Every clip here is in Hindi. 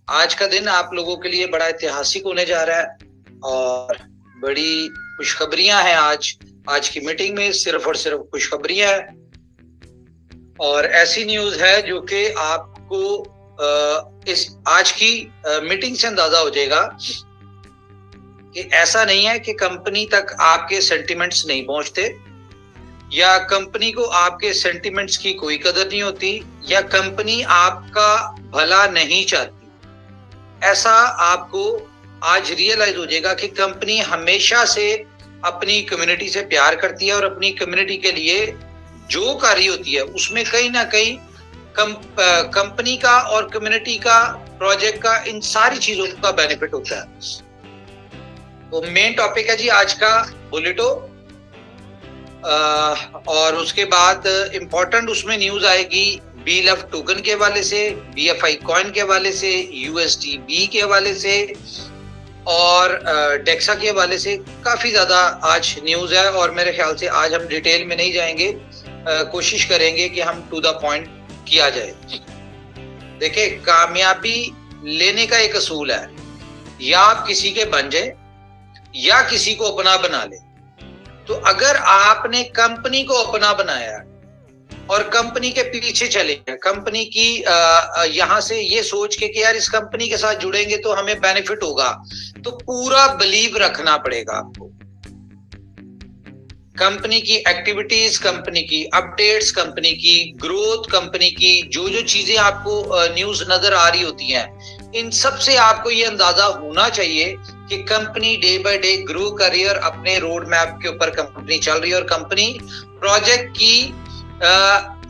आज का दिन आप लोगों के लिए बड़ा ऐतिहासिक होने जा रहा है और बड़ी खुशखबरियां हैं। आज की मीटिंग में सिर्फ और सिर्फ खुशखबरियां हैं और ऐसी न्यूज है जो कि आपको इस आज की मीटिंग से अंदाजा हो जाएगा कि ऐसा नहीं है कि कंपनी तक आपके सेंटिमेंट्स नहीं पहुंचते या कंपनी को आपके सेंटिमेंट्स की कोई कदर नहीं होती या कंपनी आपका भला नहीं चाहती। ऐसा आपको आज रियलाइज हो जाएगा कि कंपनी हमेशा से अपनी कम्युनिटी से प्यार करती है और अपनी कम्युनिटी के लिए जो कर रही होती है उसमें कहीं ना कहीं कंपनी का और कम्युनिटी का, प्रोजेक्ट का, इन सारी चीजों का बेनिफिट होता है। तो मेन टॉपिक है जी आज का बुलेटो और उसके बाद इंपॉर्टेंट उसमें न्यूज आएगी BLF टोकन के हवाले से, BFI कॉइन के हवाले से, USDB के हवाले से और डेक्सा के हवाले से। काफी ज्यादा आज न्यूज है और मेरे ख्याल से आज हम डिटेल में नहीं जाएंगे, कोशिश करेंगे कि हम टू द पॉइंट किया जाए। देखिए, कामयाबी लेने का एक असूल है, या आप किसी के बन जाए या किसी को अपना बना ले। तो अगर आपने कंपनी को अपना बनाया और कंपनी के पीछे चले, कंपनी की यहां से ये सोच के कि यार इस कंपनी के साथ जुड़ेंगे तो हमें बेनिफिट होगा, तो पूरा बिलीव रखना पड़ेगा आपको। कंपनी की एक्टिविटीज, कंपनी की अपडेट्स, कंपनी की ग्रोथ, कंपनी की जो जो चीजें आपको न्यूज नजर आ रही होती हैं, इन सब से आपको ये अंदाजा होना चाहिए कि company day by day grow कर रही है और अपने रोड मैप के ऊपर कंपनी चल रही है और कंपनी प्रोजेक्ट की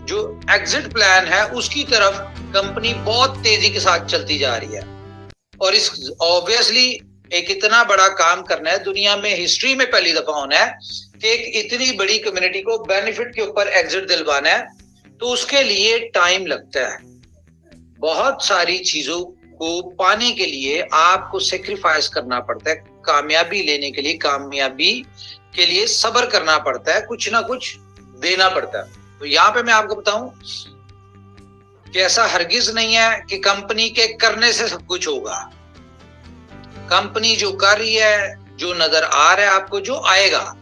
जो एग्जिट प्लान है उसकी तरफ कंपनी बहुत तेजी के साथ चलती जा रही है। और इस ऑब्वियसली एक इतना बड़ा काम करना है, दुनिया में हिस्ट्री में पहली दफा होना है कि एक इतनी बड़ी कम्युनिटी को बेनिफिट के ऊपर एग्जिट दिलवाना है, तो उसके लिए टाइम लगता है। बहुत सारी चीजों को पाने के लिए आपको सेक्रीफाइस करना पड़ता है। कामयाबी लेने के लिए, कामयाबी के लिए सब्र करना पड़ता है, कुछ ना कुछ देना पड़ता है। तो यहाँ पे मैं आपको बताऊं कि ऐसा हरगिज नहीं है कि कंपनी के करने से सब कुछ होगा। कंपनी जो कर रही है, जो नजर आ रहा है आपको, जो आएगा,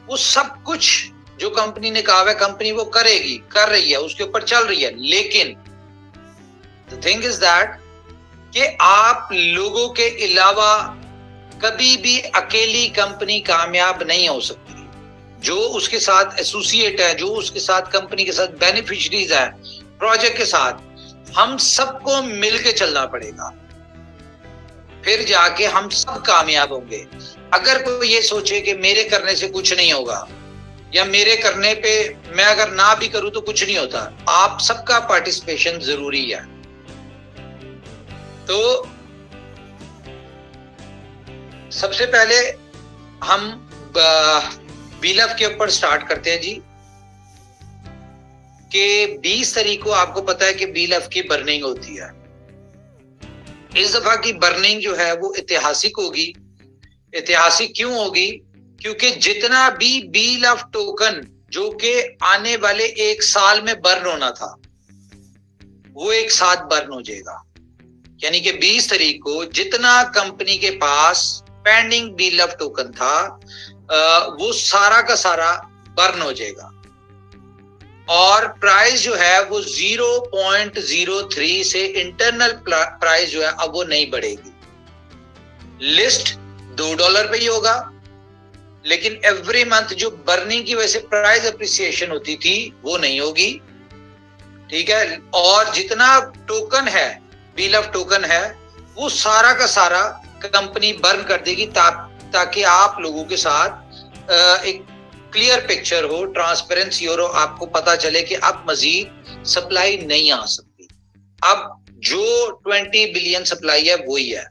वो सब कुछ जो कंपनी ने कहा है कंपनी वो करेगी, कर रही है, उसके ऊपर चल रही है। लेकिन द थिंग इज दैट कि आप लोगों के अलावा कभी भी अकेली कंपनी कामयाब नहीं हो सकती। जो उसके साथ एसोसिएट है, जो उसके साथ कंपनी के साथ बेनिफिशरीज है, प्रोजेक्ट के साथ, हम सबको मिलके चलना पड़ेगा, फिर जाके हम सब कामयाब होंगे। अगर कोई ये सोचे कि मेरे करने से कुछ नहीं होगा या मेरे करने पे मैं अगर ना भी करूं तो कुछ नहीं होता, आप सबका पार्टिसिपेशन जरूरी है। तो सबसे पहले हम BLF के ऊपर स्टार्ट करते हैं जी कि 20 तारीख को आपको पता है कि BLF की बर्निंग होती है। इस दफा की बर्निंग जो है वो ऐतिहासिक होगी। ऐतिहासिक क्यों होगी? क्योंकि जितना भी BLF टोकन जो कि आने वाले एक साल में बर्न होना था वो एक साथ बर्न हो जाएगा। यानी कि 20 तारीख को जितना कंपनी के पास पेंडिंग BLF टोकन था वो सारा का सारा बर्न हो जाएगा और प्राइस जो है वो 0.03 से इंटरनल प्राइस जो है अब वो नहीं बढ़ेगी। लिस्ट $2 पे ही होगा, लेकिन एवरी मंथ जो बर्निंग की वजह से प्राइस अप्रिसिएशन होती थी वो नहीं होगी। ठीक है, और जितना टोकन है, BLF टोकन है, वो सारा का सारा कंपनी बर्न कर देगी ताकि आप लोगों के साथ एक क्लियर पिक्चर हो, ट्रांसपेरेंसी हो, आपको पता चले कि अब मजीद सप्लाई नहीं आ सकती। अब जो 20 बिलियन सप्लाई है वही है।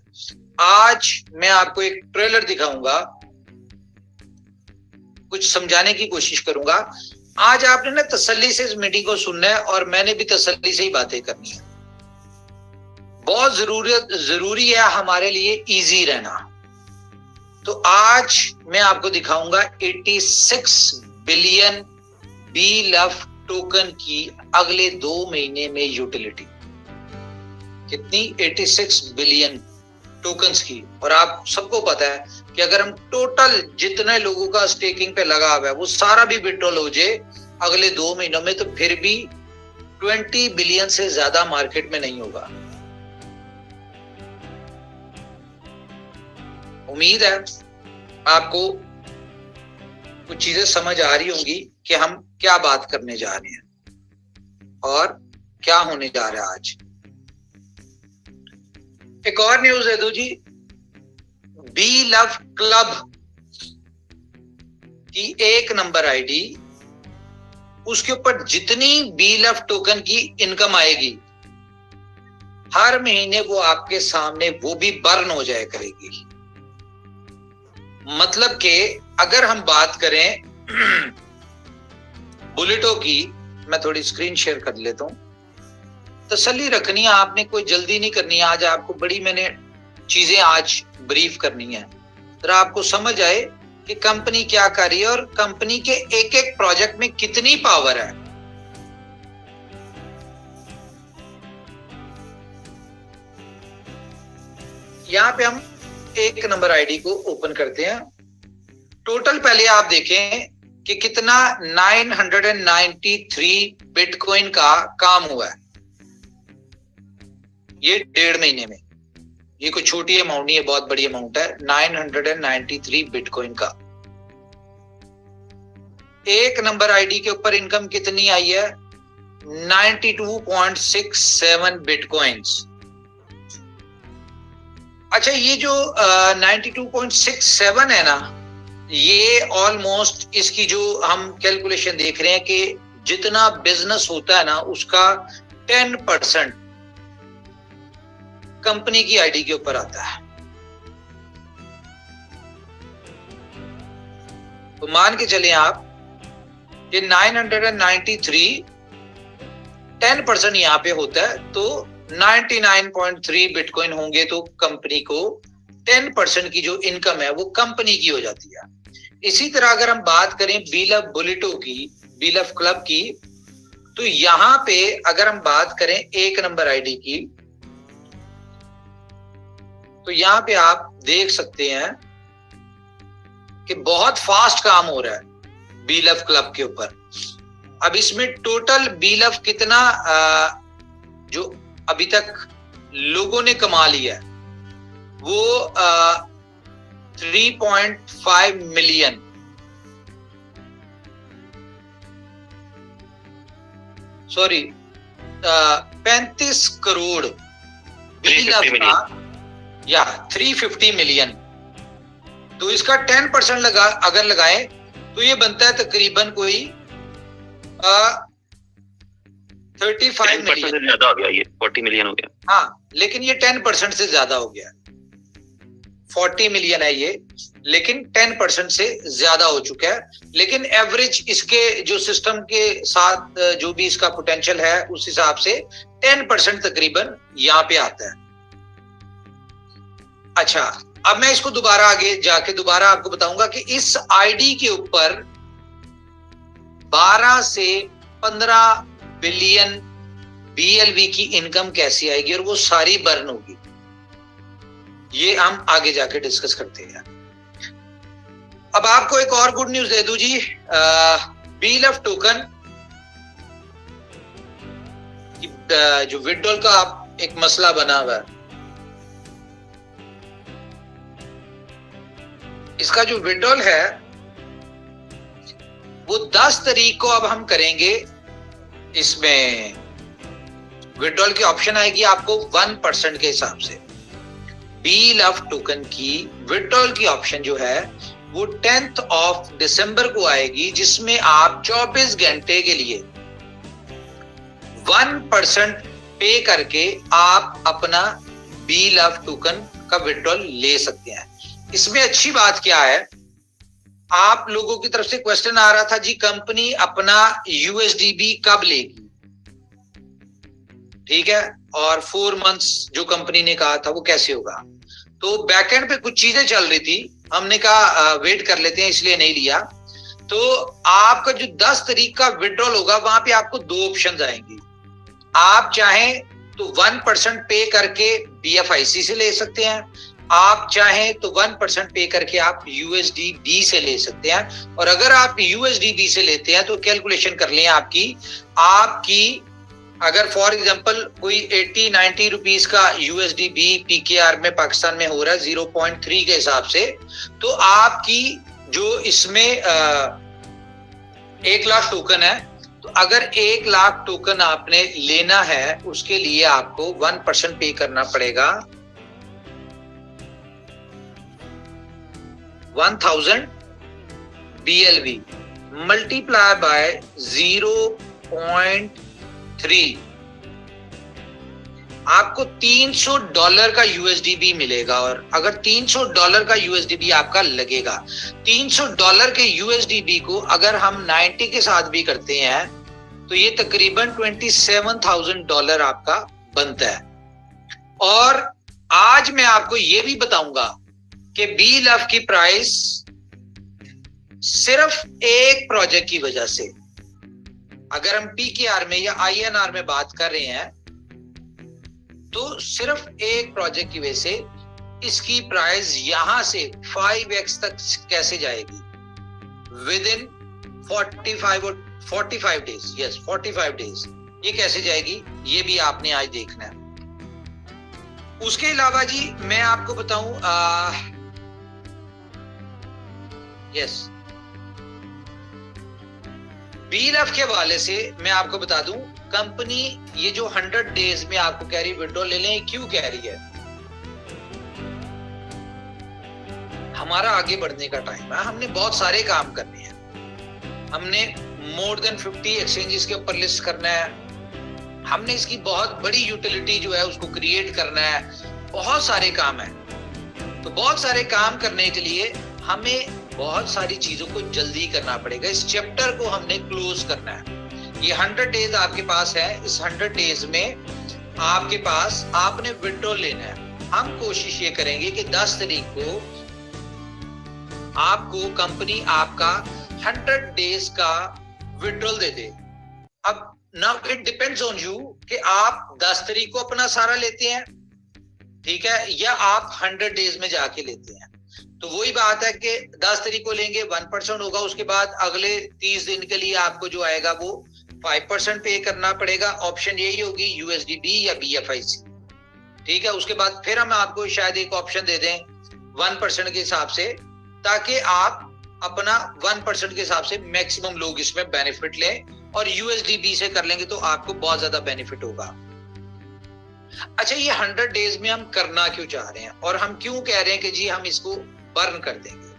आज मैं आपको एक ट्रेलर दिखाऊंगा, कुछ समझाने की कोशिश करूंगा। आज आपने ना तसल्ली से इस मीटिंग को सुनना है और मैंने भी तसल्ली से ही बातें करनी है। बहुत जरूरी है हमारे लिए इजी रहना। तो आज मैं आपको दिखाऊंगा 86 बिलियन BLF टोकन की अगले 2 महीने में यूटिलिटी। कितनी 86 बिलियन टोकन्स की। और आप सबको पता है कि अगर हम टोटल जितने लोगों का स्टेकिंग पे लगा हुआ है वो सारा भी विड्रॉल हो जाए अगले 2 महीनों में, तो फिर भी 20 बिलियन से ज्यादा मार्केट में नहीं होगा। उम्मीद है आपको कुछ चीजें समझ आ रही होंगी कि हम क्या बात करने जा रहे हैं और क्या होने जा रहा है आज। एक और न्यूज है दो जी, बी लव क्लब की 1 नंबर आईडी, उसके ऊपर जितनी बी लव टोकन की इनकम आएगी हर महीने वो आपके सामने वो भी बर्न हो जाया करेगी। मतलब कि अगर हम बात करें बुलेटों की, मैं थोड़ी स्क्रीन शेयर कर लेता हूं, तसल्ली रखनी है आपने, कोई जल्दी नहीं करनी है। आज आपको बड़ी मैंने चीजें आज ब्रीफ करनी है, जरा आपको समझ आए कि कंपनी क्या कर रही है और कंपनी के एक एक प्रोजेक्ट में कितनी पावर है। यहां पे हम 1 नंबर आईडी को ओपन करते हैं। टोटल पहले आप देखें कि कितना 993 बिटकॉइन का काम हुआ है ये 1.5 महीने में। ये कोई छोटी अमाउंट नहीं है, बहुत बड़ी अमाउंट है। 993 बिटकॉइन का 1 नंबर आईडी के ऊपर इनकम कितनी आई है? 92.67 बिटकॉइंस। अच्छा, ये जो 92.67 है ना, ये ऑलमोस्ट इसकी जो हम कैलकुलेशन देख रहे हैं कि जितना बिजनेस होता है ना उसका 10% कंपनी की आईडी के ऊपर आता है। तो मान के चले आप कि 993 10% यहां पे होता है, तो 99.3 बिटकॉइन होंगे, तो कंपनी को 10% की जो इनकम है वो कंपनी की हो जाती है। इसी तरह अगर हम बात करें बी लव बुलेटो की, बी लव क्लब की, तो यहां पे अगर हम बात करें 1 नंबर आईडी की, तो यहां पे आप देख सकते हैं कि बहुत फास्ट काम हो रहा है बी लव क्लब के ऊपर। अब इसमें टोटल बी लव कितना जो अभी तक लोगों ने कमा लिया है वो 3.5 मिलियन, सॉरी 35 करोड़ बी लव का, या 350 मिलियन। तो इसका 10% अगर लगाएं तो ये बनता है तकरीबन कोई 35 मिलियन से ज्यादा हो गया, ये 40 मिलियन हो गया। हाँ, लेकिन ये 10% से ज्यादा हो गया। 40 मिलियन है ये, लेकिन 10% से ज्यादा हो चुका है। लेकिन एवरेज इसके जो सिस्टम के साथ जो भी इसका पोटेंशियल है उस हिसाब से 10% तकरीबन यहाँ पे आता है। अच्छा, अब मैं इसको दोबारा आगे जाके दोबारा आपको बताऊंगा कि इस आईडी के ऊपर 12 से 15 बिलियन BLV की इनकम कैसी आएगी और वो सारी बर्न होगी, ये हम आगे जाके डिस्कस करते हैं। अब आपको एक और गुड न्यूज दे दूं जी, बी लव टोकन जो विड्रॉल का एक मसला बना हुआ है, इसका जो विड्रॉल है वो 10 तारीख को अब हम करेंगे। इसमें विड्रॉल की ऑप्शन आएगी आपको 1% के हिसाब से। बी लव टोकन की विड्रॉल की ऑप्शन जो है वो 10th ऑफ दिसंबर को आएगी, जिसमें आप 24 घंटे के लिए 1% पे करके आप अपना बी लव टोकन का विड्रॉल ले सकते हैं। इसमें अच्छी बात क्या है, आप लोगों की तरफ से क्वेश्चन आ रहा था जी कंपनी अपना USDB कब लेगी, ठीक है, और 4 मंथ्स जो कंपनी ने कहा था वो कैसे होगा। तो बैकएंड पे कुछ चीजें चल रही थी, हमने कहा वेट कर लेते हैं, इसलिए नहीं लिया। तो आपका जो 10 तारीख का विड्रॉल होगा वहां पे आपको 2 ऑप्शंस आएंगी। आप चाहें तो 1% पे करके BFIC से ले सकते हैं, आप चाहें तो 1% पे करके आप USDB से ले सकते हैं। और अगर आप USDB से लेते हैं तो कैलकुलेशन कर लें आपकी अगर फॉर एग्जांपल कोई 80-90 रुपीस का USDB PKR में पाकिस्तान में हो रहा है 0.3 के हिसाब से, तो आपकी जो इसमें 1 लाख टोकन है, तो अगर 1 लाख टोकन आपने लेना है उसके लिए आपको 1% पे करना पड़ेगा 1000 BLV मल्टीप्लाई बाय 0.3, आपको $300 का USDB मिलेगा। और अगर $300 का USDB आपका लगेगा, $300 के USDB को अगर हम 90 के साथ भी करते हैं तो ये तकरीबन $27,000 आपका बनता है। और आज मैं आपको ये भी बताऊंगा कि BLOVE की प्राइस सिर्फ एक प्रोजेक्ट की वजह से, अगर हम PKR में या INR में बात कर रहे हैं तो सिर्फ एक प्रोजेक्ट की वजह से इसकी प्राइस यहां से 5x तक कैसे जाएगी with in 45 days. Yes, 45 days ये कैसे जाएगी ये भी आपने आज देखना है। उसके अलावा जी मैं आपको बताऊं BLOVE के हवाले से मैं आपको बता दूं, कंपनी ये जो 100 डेज में आपको कह रही विड्रॉ ले लें, क्यों कह रही है? हमारा आगे बढ़ने का टाइम है, हमने बहुत सारे काम करने हैं, हमने मोर देन 50 एक्सचेंजेस के ऊपर लिस्ट करना है, हमने इसकी बहुत बड़ी यूटिलिटी जो है उसको क्रिएट करना है, बहुत सारे काम है। तो बहुत सारे काम करने के लिए हमें बहुत सारी चीजों को जल्दी करना पड़ेगा, इस चैप्टर को हमने क्लोज करना है। ये 100 डेज आपके पास है, इस 100 डेज में आपके पास आपने विड्रॉ लेना है। हम कोशिश ये करेंगे कि 10 तारीख को आपको कंपनी आपका 100 डेज का विड्रॉल दे दे। अब now it depends on you कि आप 10 तारीख को अपना सारा लेते हैं, ठीक है, या आप 100 डेज में जाके लेते हैं। तो वही बात है कि 10 तारीख को लेंगे 1% होगा, उसके बाद अगले 30 दिन के लिए आपको जो आएगा वो 5% पे करना पड़ेगा। ऑप्शन यही होगी USDB या BFIC, ठीक है। उसके बाद फिर हम आपको शायद एक ऑप्शन दे दें 1% के हिसाब से, ताकि आप अपना 1% के हिसाब से मैक्सिमम लोग इसमें बेनिफिट लें, और USDB से कर लेंगे तो आपको बहुत ज्यादा बेनिफिट होगा। अच्छा, ये 100 डेज में हम करना क्यों चाह रहे हैं और हम क्यों कह रहे हैं कि जी हम इसको बर्न कर देंगे?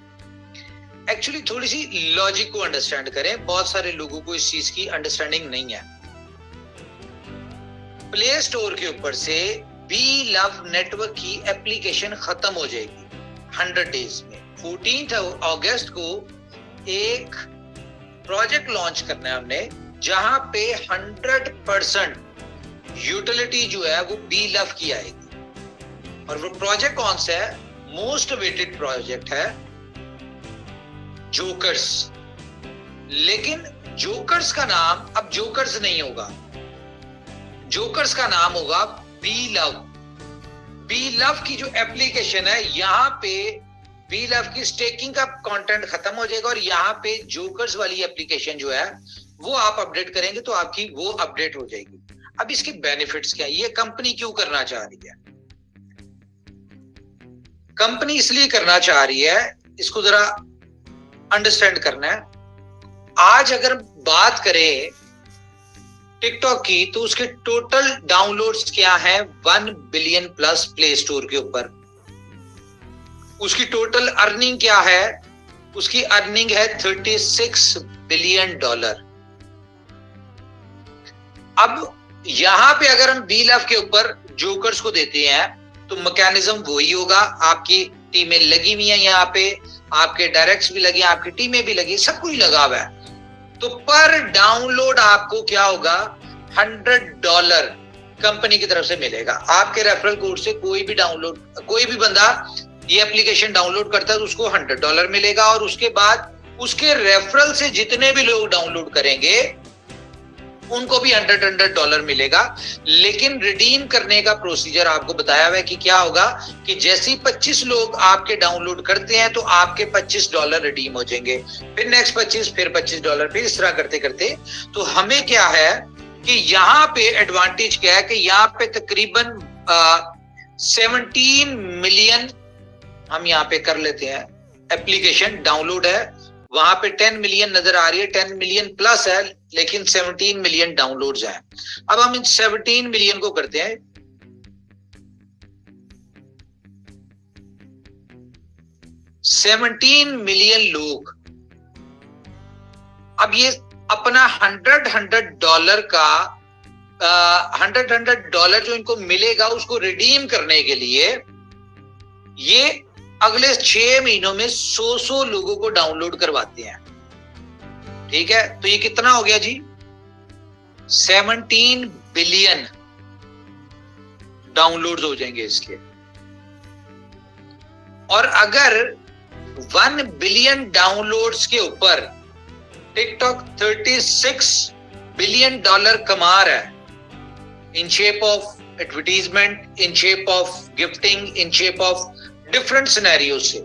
एक्चुअली थोड़ी सी लॉजिक को अंडरस्टैंड करें, बहुत सारे लोगों को इस चीज की अंडरस्टैंडिंग नहीं है। प्ले स्टोर के ऊपर से BLOVE नेटवर्क की एप्लीकेशन खत्म हो जाएगी 100 डेज में। 14 अगस्त को एक प्रोजेक्ट लॉन्च करना है हमने, जहां पे 100% यूटिलिटी जो है वो BLOVE की आएगी। और वो प्रोजेक्ट कौन सा है? मोस्ट वेटेड प्रोजेक्ट है जोकर्स। लेकिन जोकर्स का नाम अब जोकर्स नहीं होगा, जोकर्स का नाम होगा BLOVE। BLOVE की जो एप्लीकेशन है, यहाँ पे BLOVE की स्टेकिंग का कंटेंट खत्म हो जाएगा, और यहाँ पे जोकर्स वाली एप्लीकेशन जो है वो आप अपडेट करेंगे तो आपकी वो अपडेट हो जाएगी। अब इसके बेनिफिट्स क्या है? ये कंपनी क्यों करना चाह रही है? कंपनी इसलिए करना चाह रही है, इसको जरा अंडरस्टैंड करना है। आज अगर बात करें टिकटॉक की, तो उसके टोटल डाउनलोड्स क्या है? 1 बिलियन प्लस प्ले स्टोर के ऊपर। उसकी टोटल अर्निंग क्या है? उसकी अर्निंग है $36 बिलियन। अब यहां पे अगर हम BLOVE के ऊपर जोकर्स को देते हैं तो मैकेनिज्म वही होगा। आपकी टीमें लगी हुई हैं, यहाँ पे आपके डायरेक्ट्स भी लगे, आपकी टीमें भी लगी, सब कुछ लगा हुआ है। तो पर डाउनलोड आपको क्या होगा? $100 कंपनी की तरफ से मिलेगा। आपके रेफरल कोड से कोई भी बंदा ये एप्लीकेशन डाउनलोड करता है तो उसको $100 मिलेगा। और उसके बाद उसके रेफरल से जितने भी लोग डाउनलोड करेंगे उनको भी $100 मिलेगा। लेकिन रिडीम करने का प्रोसीजर आपको बताया हुआ है कि क्या होगा कि जैसे ही 25 लोग आपके डाउनलोड करते हैं तो आपके $25 रिडीम हो जाएंगे, फिर नेक्स्ट 25, फिर $25, फिर इस तरह करते करते। तो हमें क्या है कि यहाँ पे एडवांटेज क्या है कि यहाँ पे तकरीबन 17 मिलियन हम यहाँ पे कर लेते हैं एप्लीकेशन डाउनलोड है, वहां पे 10 मिलियन नजर आ रही है, 10 मिलियन प्लस है, लेकिन 17 मिलियन डाउनलोड्स हैं। अब हम इन 17 मिलियन को करते हैं 17 मिलियन लोग। अब ये अपना $100 का $100 जो इनको मिलेगा उसको रिडीम करने के लिए ये अगले 6 महीनों में 100 लोगों को डाउनलोड करवाते हैं। ठीक है, तो ये कितना हो गया जी? 17 बिलियन डाउनलोड्स हो जाएंगे इसके। और अगर 1 बिलियन डाउनलोड्स के ऊपर टिकटॉक $36 बिलियन कमा रहा है, in shape of advertisement, in shape of gifting, in shape of different scenario से।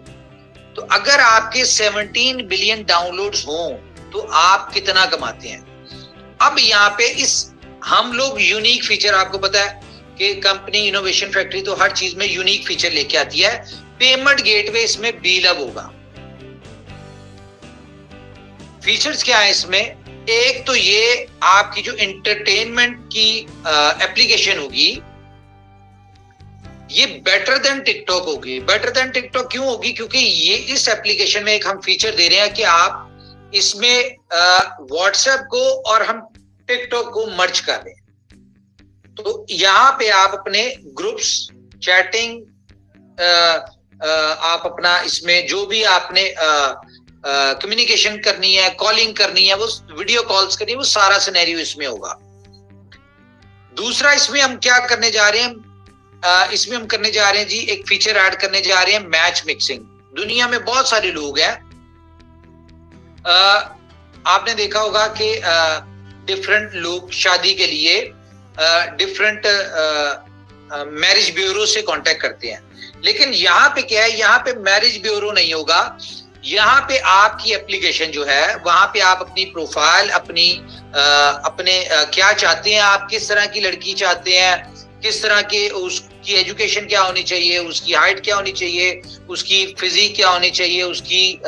तो अगर आपके 17 बिलियन डाउनलोड्स हों तो आप कितना कमाते हैं? अब यहाँ पे इस हम लोग यूनिक फीचर, आपको पता है कि कंपनी इनोवेशन फैक्ट्री तो हर चीज में यूनिक फीचर लेके आती है। पेमेंट गेटवे इसमें बीलब होगा। फीचर्स क्या है इसमें? एक तो ये आपकी जो एंटरटेनमेंट की एप्लीकेशन होगी ये बेटर देन टिकटॉक होगी। बेटर देन टिकटॉक क्यों होगी? क्योंकि ये इस एप्लीकेशन में एक हम फीचर दे रहे हैं कि आप इसमें व्हाट्सएप को और हम टिकटॉक को मर्ज कर रहे हैं। तो यहां पे आप अपने ग्रुप्स, चैटिंग, आप अपना इसमें जो भी आपने कम्युनिकेशन करनी है, कॉलिंग करनी है, वो वीडियो कॉल्स करनी है, वो सारा सिनेरियो इसमें होगा। दूसरा इसमें हम क्या करने जा रहे हैं? इसमें हम करने जा रहे हैं जी एक फीचर ऐड करने जा रहे हैं, मैच मिक्सिंग। दुनिया में बहुत सारे लोग हैं, आपने देखा होगा कि डिफरेंट लोग शादी के लिए डिफरेंट मैरिज ब्यूरो से कांटेक्ट करते हैं। लेकिन यहाँ पे क्या है? यहाँ पे मैरिज ब्यूरो नहीं होगा, यहाँ पे आपकी एप्लीकेशन जो है वहां पे आप अपनी प्रोफाइल, अपने क्या चाहते हैं, आप किस तरह की लड़की चाहते हैं, किस तरह के उसकी एजुकेशन क्या होनी चाहिए, उसकी हाइट क्या होनी चाहिए, उसकी फिजिक क्या होनी चाहिए, उसकी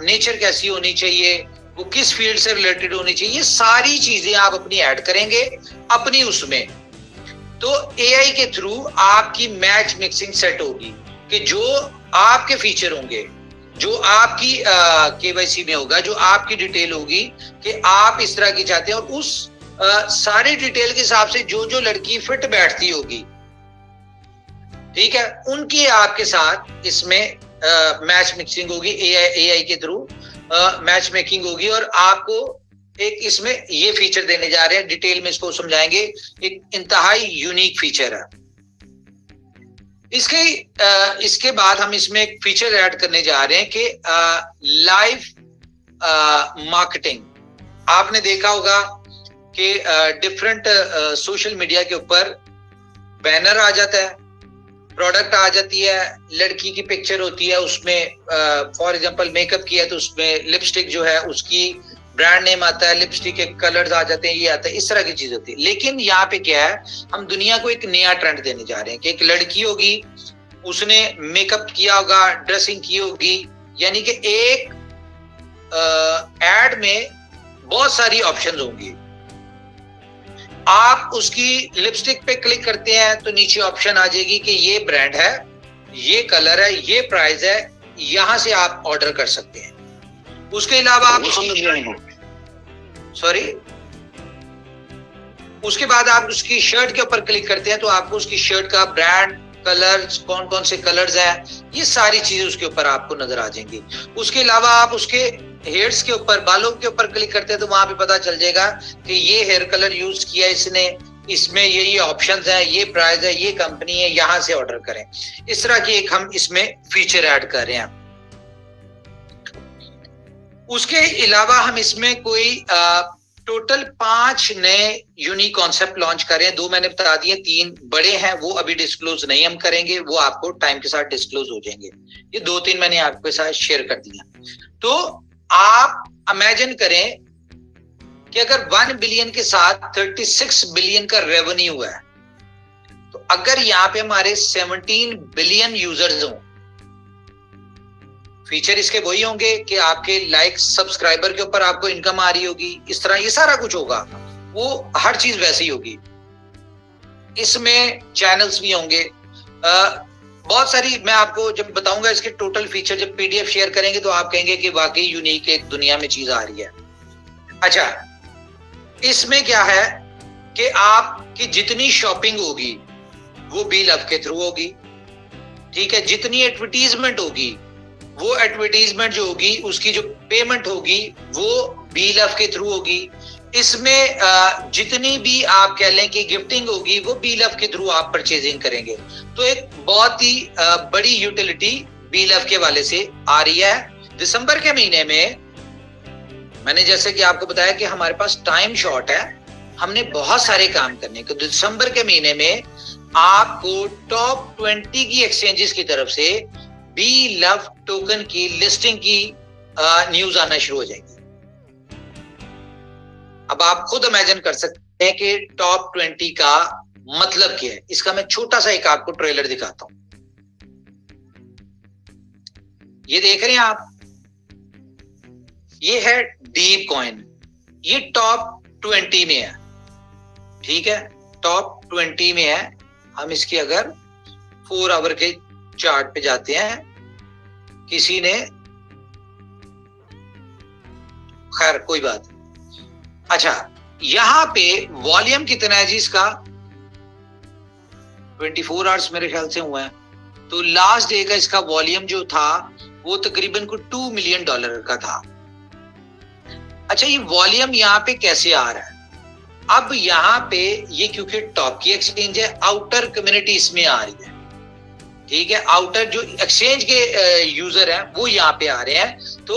नेचर कैसी होनी चाहिए, वो किस फील्ड से रिलेटेड होनी चाहिए, ये सारी चीजें आप अपनी ऐड करेंगे अपनी उसमें। तो एआई के थ्रू आपकी मैच मिक्सिंग सेट होगी कि जो आपके फीचर होंगे, जो आपकी केवाईसी में होगा, जो आपकी डिटेल होगी कि आप इस तरह की चाहते हैं, और उस सारी डिटेल के हिसाब से जो जो लड़की फिट बैठती होगी, ठीक है, उनकी आपके साथ इसमें मैच मिक्सिंग होगी, एआई के थ्रू मैच मेकिंग होगी। और आपको एक इसमें ये फीचर देने जा रहे हैं, डिटेल में इसको समझाएंगे, एक इंतहाई यूनिक फीचर है। इसके बाद हम इसमें एक फीचर ऐड करने जा रहे हैं कि लाइव मार्केटिंग। आपने देखा होगा कि डिफरेंट सोशल मीडिया के ऊपर बैनर आ जाता है, प्रोडक्ट आ जाती है, लड़की की पिक्चर होती है, उसमें फॉर एग्जांपल मेकअप किया है तो उसमें लिपस्टिक जो है उसकी ब्रांड नेम आता है, लिपस्टिक के कलर्स आ जाते हैं, ये आता है, इस तरह की चीज होती है। लेकिन यहाँ पे क्या है, हम दुनिया को एक नया ट्रेंड देने जा रहे हैं कि एक लड़की होगी, उसने मेकअप किया होगा, ड्रेसिंग की होगी, यानी कि एक एड में बहुत सारी ऑप्शंस होंगी। आप उसकी लिपस्टिक पे क्लिक करते हैं तो नीचे ऑप्शन आ जाएगी कि ये ब्रांड है, ये कलर है, ये प्राइस है, यहां से आप ऑर्डर कर सकते हैं। उसके अलावा आप उसके बाद आप उसकी शर्ट के ऊपर क्लिक करते हैं तो आपको उसकी शर्ट का ब्रांड, कलर्स, कौन कौन से कलर्स हैं, ये सारी चीजें उसके ऊपर आपको नजर आ जाएंगी। उसके अलावा आप उसके हेयर्स के ऊपर, बालों के ऊपर क्लिक करते हैं तो वहां पे पता चल जाएगा कि ये हेयर कलर यूज किया इसने, इसमें ये ऑप्शंस है, ये प्राइस है, ये कंपनी है, यहां से ऑर्डर करें। इस तरह की एक हम इसमें फीचर ऐड कर रहे हैं। उसके अलावा हम इसमें कोई टोटल 5 नए यूनिक कॉन्सेप्ट लॉन्च कर रहे हैं। 2 मैंने बता दिए, 3 बड़े हैं वो अभी डिस्क्लोज नहीं हम करेंगे, वो आपको टाइम के साथ डिस्क्लोज हो जाएंगे। ये 2-3 मैंने आपके साथ शेयर कर दिया। तो आप इमेजिन करें कि अगर 1 बिलियन के साथ 36 बिलियन का रेवेन्यू है, तो अगर यहां पे हमारे 17 बिलियन यूजर्स हों, फीचर इसके वही होंगे कि आपके लाइक सब्सक्राइबर के ऊपर आपको इनकम आ रही होगी, इस तरह ये सारा कुछ होगा, वो हर चीज वैसी होगी। इसमें चैनल्स भी होंगे, बहुत सारी, मैं आपको जब बताऊंगा इसके टोटल फीचर, जब पीडीएफ शेयर करेंगे तो आप कहेंगे कि वाकई यूनिक एक दुनिया में चीज आ रही है। अच्छा, इसमें क्या है कि आपकी जितनी शॉपिंग होगी वो बी लव के थ्रू होगी, ठीक है। जितनी एडवर्टीजमेंट होगी, वो एडवर्टीजमेंट जो होगी उसकी जो पेमेंट होगी वो बी लव के थ्रू होगी। इसमें जितनी भी आप कह लें कि गिफ्टिंग होगी वो बी लव के थ्रू आप परचेजिंग करेंगे। तो एक बहुत ही बड़ी यूटिलिटी बी लव के वाले से आ रही है। दिसंबर के महीने में मैंने जैसे कि आपको बताया कि हमारे पास टाइम शॉर्ट है, हमने बहुत सारे काम करने को। दिसंबर के महीने में आपको टॉप 20 की एक्सचेंजेस की तरफ से बी लव टोकन की लिस्टिंग की न्यूज आना शुरू हो जाएगी। अब आप खुद इमेजिन कर सकते हैं कि टॉप 20 का मतलब क्या है। इसका मैं छोटा सा एक आपको ट्रेलर दिखाता हूं। ये देख रहे हैं आप, ये है डीप कॉइन, ये टॉप 20 में है, ठीक है, टॉप 20 में है। हम इसकी अगर 4 आवर के चार्ट पे जाते हैं, किसी ने, खैर कोई बात। अच्छा, यहां पे वॉल्यूम कितना है जी इसका? 24 आवर्स मेरे ख्याल से हुआ है। तो लास्ट डे का इसका वॉल्यूम जो था वो तकरीबन को $2 मिलियन का था। अच्छा, ये वॉल्यूम यहाँ पे कैसे आ रहा है? अब यहाँ पे ये क्योंकि टॉप की एक्सचेंज है, आउटर कम्युनिटी इसमें आ रही है, ठीक है। आउटर जो एक्सचेंज के यूजर हैं वो यहाँ पे आ रहे हैं। तो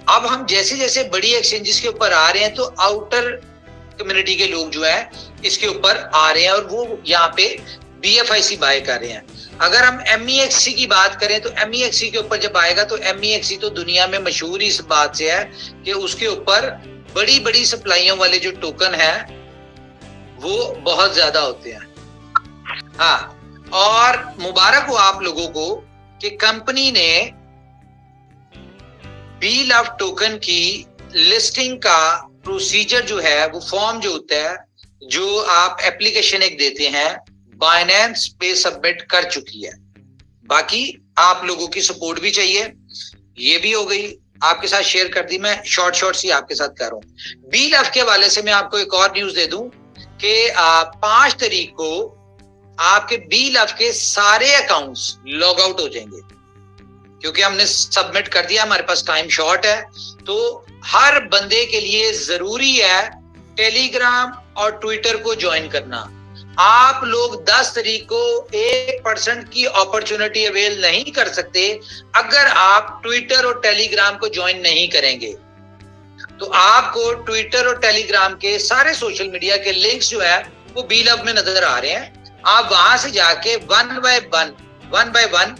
अब हम जैसे जैसे बड़ी एक्सचेंजेस के ऊपर आ रहे हैं तो आउटर कम्युनिटी के लोग जो है इसके ऊपर आ रहे हैं और वो यहाँ पे BFIC बाय कर रहे हैं। अगर हम MEXC की बात करें तो MEXC के ऊपर जब आएगा तो MEXC तो दुनिया में मशहूर इस बात से है कि उसके ऊपर बड़ी बड़ी सप्लाइयों वाले जो टोकन है वो बहुत ज्यादा होते हैं। हाँ, और मुबारक हो आप लोगों को कि कंपनी ने बी लव टोकन की लिस्टिंग का प्रोसीजर जो है, वो फॉर्म जो होता है, जो आप एप्लीकेशन एक देते हैं, बाइनेंस पे सबमिट कर चुकी है। बाकी आप लोगों की सपोर्ट भी चाहिए, ये भी हो गई, आपके साथ शेयर कर दी। मैं शॉर्ट सी आपके साथ कर रहा हूं। बी लव के हवाले से मैं आपको एक और न्यूज दे दूं कि 5 तारीख को आपके बी लव के सारे अकाउंट्स लॉग आउट हो जाएंगे, क्योंकि हमने सबमिट कर दिया, हमारे पास टाइम शॉर्ट है। तो हर बंदे के लिए जरूरी है टेलीग्राम और ट्विटर को ज्वाइन करना। आप लोग 10 तारीख को 1% की अपॉर्चुनिटी अवेल नहीं कर सकते अगर आप ट्विटर और टेलीग्राम को ज्वाइन नहीं करेंगे। तो आपको ट्विटर और टेलीग्राम के सारे सोशल मीडिया के लिंक्स जो है वो बी लव में नजर आ रहे हैं। आप वहां से जाके वन बाय वन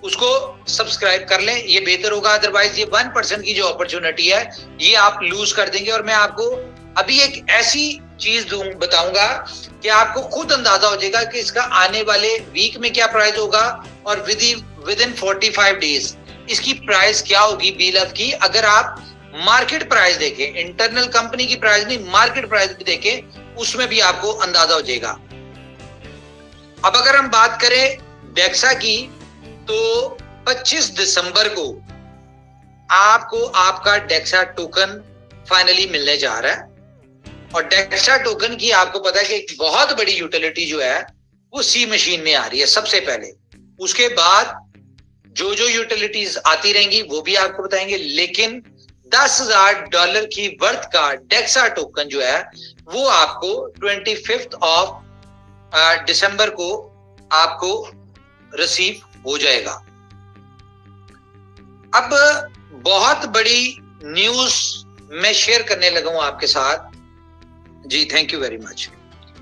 उसको सब्सक्राइब कर लें, ये बेहतर होगा। अदरवाइज ये 1% की जो अपॉर्चुनिटी है ये आप लूज कर देंगे। और मैं आपको अभी एक ऐसी चीज बताऊंगा कि आपको खुद अंदाजा हो जाएगा कि इसका आने वाले वीक में क्या प्राइस होगा और विद इन 45 डेज इसकी प्राइस क्या होगी बी लव की। अगर आप मार्केट प्राइस देखें, इंटरनल कंपनी की प्राइस नहीं, मार्केट प्राइस भी देखें, उसमें भी आपको अंदाजा हो जाएगा। अब अगर हम बात करें डेक्सा की, तो 25 दिसंबर को आपको आपका डेक्सा टोकन फाइनली मिलने जा रहा है। और डेक्सा टोकन की आपको पता है कि एक बहुत बड़ी यूटिलिटी जो है वो सी मशीन में आ रही है सबसे पहले। उसके बाद जो जो यूटिलिटीज आती रहेंगी वो भी आपको बताएंगे। लेकिन $10,000 की वर्थ का डेक्सा टोकन जो है वो आपको 25 दिसंबर को आपको रिसीव हो जाएगा। अब बहुत बड़ी न्यूज मैं शेयर करने लगा हूं आपके साथ जी, थैंक यू वेरी मच।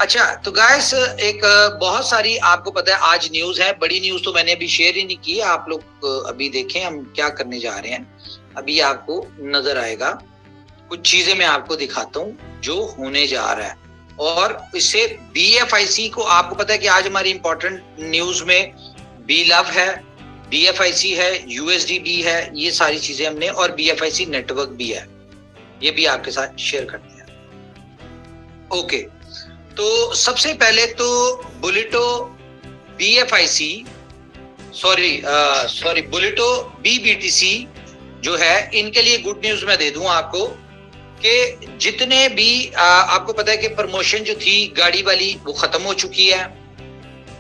अच्छा, तो गाइस एक बहुत सारी आपको पता है आज न्यूज है, बड़ी न्यूज तो मैंने अभी शेयर ही नहीं की है, आप लोग अभी देखें हम क्या करने जा रहे हैं, अभी आपको नजर आएगा। कुछ चीजें मैं आपको दिखाता हूँ जो होने जा रहा है, और इससे BFIC को आपको पता है कि आज हमारी इंपॉर्टेंट न्यूज में BLOVE है, BFIC है, USDB है, ये सारी चीजें हमने, और BFIC नेटवर्क भी है, ये भी आपके साथ शेयर करते हैं। ओके, तो सबसे पहले तो बुलेटो बुलेटो BBTC जो है, इनके लिए गुड न्यूज मैं दे दूं आपको कि जितने भी आपको पता है कि प्रमोशन जो थी गाड़ी वाली वो खत्म हो चुकी है,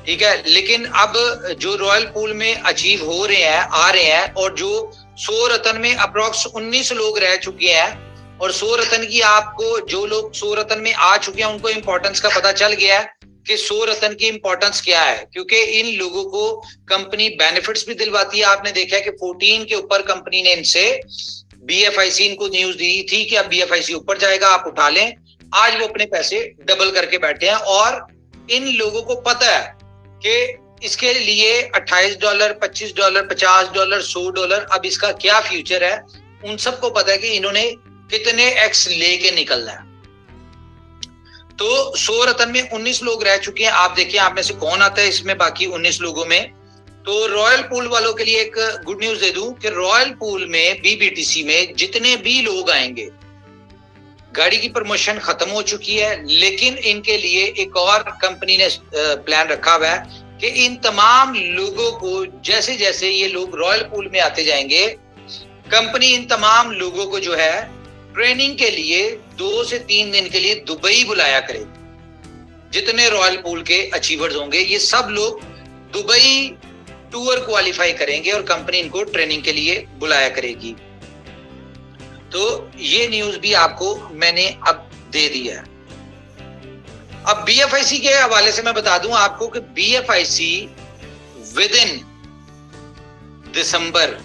ठीक है, लेकिन अब जो रॉयल पूल में अचीव हो रहे हैं, आ रहे हैं, और जो 100 रतन में अप्रोक्स 19 लोग रह चुके हैं, और 100 रतन की आपको जो लोग 100 रतन में आ चुके हैं उनको इंपॉर्टेंस का पता चल गया है कि 100 रतन की इंपॉर्टेंस क्या है, क्योंकि इन लोगों को कंपनी बेनिफिट्स भी दिलवाती है। आपने देखा है कि 14 के ऊपर कंपनी ने इनसे BFIC इनको न्यूज दी थी कि अब BFIC ऊपर जाएगा, आप उठा लें। आज वो अपने पैसे डबल करके बैठे हैं, और इन लोगों को पता है कि इसके लिए $28, $25, $50, $100, अब इसका क्या फ्यूचर है, उन सबको पता है कि इन्होंने कितने एक्स लेके निकलना है। तो 100 रतन में 19 लोग रह चुके हैं। आप देखिए आप में से कौन आता है इसमें बाकी 19 लोगों में। तो रॉयल पूल वालों के लिए एक गुड न्यूज दे दूं कि रॉयल पूल में BBTC में जितने भी लोग आएंगे, गाड़ी की प्रमोशन खत्म हो चुकी है, लेकिन इनके लिए एक और कंपनी ने प्लान रखा हुआ है कि इन तमाम लोगों को जैसे जैसे ये लोग रॉयल पूल में आते जाएंगे, कंपनी इन तमाम लोगों को जो है ट्रेनिंग के लिए 2 से 3 दिन के लिए दुबई बुलाया करेगी। जितने रॉयल पूल के अचीवर्स होंगे ये सब लोग दुबई टूर क्वालिफाई करेंगे और कंपनी इनको ट्रेनिंग के लिए बुलाया करेगी। तो ये न्यूज भी आपको मैंने अब दे दी है। अब BFIC के हवाले से मैं बता दूं आपको कि BFIC with in December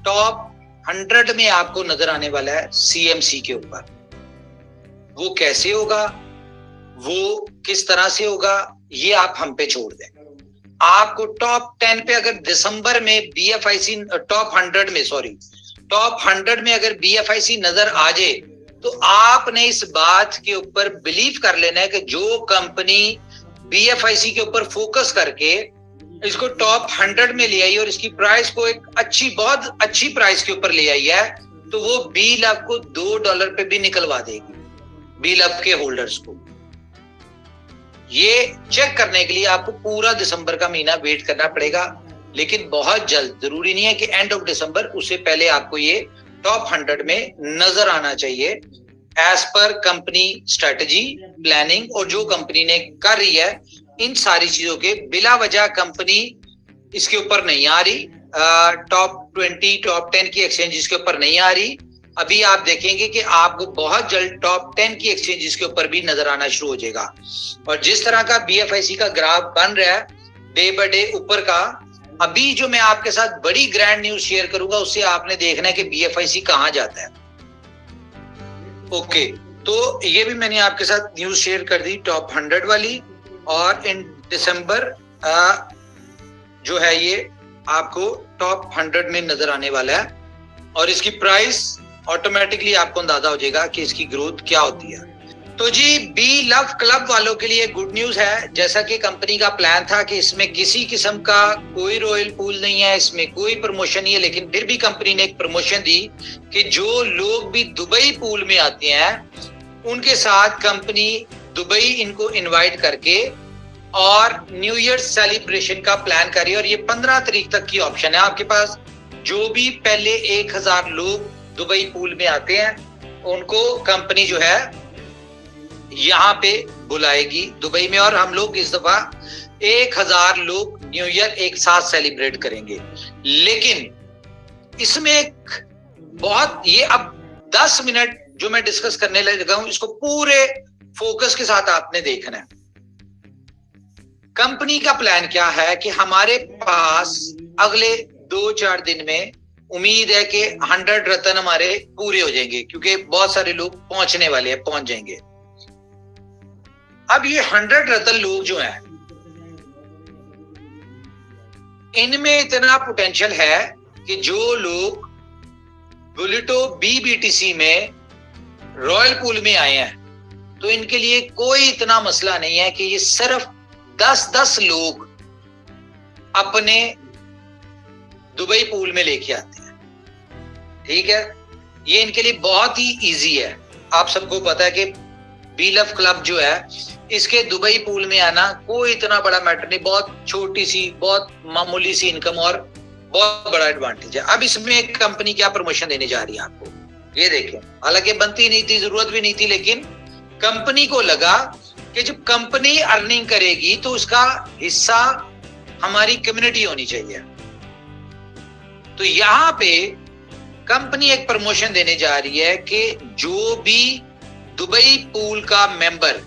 top 100 में आपको नजर आने वाला है CMC के ऊपर। वो कैसे होगा, वो किस तरह से होगा, ये आप हम पे छोड़ दें। आपको टॉप 10 पे अगर दिसंबर में BFIC टॉप 100 में अगर BFIC नजर आ जाए, तो आपने इस बात के ऊपर बिलीव कर लेना है कि जो कंपनी BFIC के ऊपर फोकस करके इसको टॉप 100 में ले आई और इसकी प्राइस को एक बहुत अच्छी प्राइस के ऊपर ले आई है, तो वो BLOVE को $2 पे भी निकलवा देगी, BLOVE के होल्डर्स को। ये चेक करने के लिए आपको पूरा दिसंबर का महीना वेट करना पड़ेगा, लेकिन बहुत जल्द, जरूरी नहीं है कि एंड ऑफ दिसंबर, उससे पहले आपको ये टॉप 100 में नजर आना चाहिए as per company strategy planning. और जो कंपनी ने कर रही है इन सारी चीजों के बिला वजह कंपनी इसके ऊपर नहीं आ रही, टॉप 20 टॉप 10 की एक्सचेंजेस के ऊपर नहीं आ रही। अभी आप देखेंगे कि आपको बहुत जल्द टॉप 10 की एक्सचेंजेस के ऊपर भी नजर आना शुरू हो जाएगा। और जिस तरह का BFIC का ग्राफ बन रहा है डे बाय डे ऊपर का, अभी जो मैं आपके साथ बड़ी ग्रैंड न्यूज शेयर करूंगा उससे आपने देखना है कि BFIC कहां जाता है। ओके, तो ये भी मैंने आपके साथ न्यूज शेयर कर दी टॉप 100 वाली, और इन दिसंबर जो है ये आपको टॉप 100 में नजर आने वाला है, और इसकी प्राइस ऑटोमेटिकली आपको अंदाजा हो जाएगा कि इसकी ग्रोथ क्या होती है। तो जी BLOVE क्लब वालों के लिए गुड न्यूज है। जैसा कि कंपनी का प्लान था कि इसमें किसी किस्म का कोई रॉयल पूल नहीं है, इसमें कोई प्रमोशन नहीं है, लेकिन फिर भी कंपनी ने एक प्रमोशन दी कि जो लोग भी दुबई पूल में आते हैं उनके साथ कंपनी दुबई इनको इनवाइट करके और न्यू ईयर सेलिब्रेशन का प्लान कर रही है। और ये 15 तारीख तक की ऑप्शन है आपके पास। जो भी पहले 1000 लोग दुबई पूल में आते हैं उनको कंपनी जो है यहाँ पे बुलाएगी दुबई में, और हम लोग इस दफा 1000 लोग न्यू ईयर एक साथ सेलिब्रेट करेंगे। लेकिन इसमें एक बहुत, ये अब 10 मिनट जो मैं डिस्कस करने लगा हूं इसको पूरे फोकस के साथ आपने देखना है। कंपनी का प्लान क्या है कि हमारे पास अगले 2-4 दिन में उम्मीद है कि 100 रतन हमारे पूरे हो जाएंगे, क्योंकि बहुत सारे लोग पहुंचने वाले हैं, पहुंच जाएंगे। अब ये 100 रतन लोग जो हैं, इनमें इतना पोटेंशियल है कि जो लोग बुलेटो BBTC में रॉयल पूल में आए हैं, तो इनके लिए कोई इतना मसला नहीं है कि ये सिर्फ 10-10 लोग अपने दुबई पूल में लेके आते हैं। ठीक है, ये इनके लिए बहुत ही इजी है। आप सबको पता है कि बीलफ क्लब जो है, इसके दुबई पूल में आना कोई इतना बड़ा मैटर नहीं, बहुत छोटी सी, बहुत मामूली सी इनकम और बहुत बड़ा एडवांटेज है। अब इसमें एक कंपनी क्या प्रमोशन देने जा रही है आपको, ये देखें। हालांकि बनती नहीं थी, जरूरत भी नहीं थी, लेकिन कंपनी को लगा कि जब कंपनी अर्निंग करेगी तो उसका हिस्सा हमारी कम्युनिटी होनी चाहिए। तो यहां पे कंपनी एक प्रमोशन देने जा रही है कि जो भी दुबई पूल का मेंबर,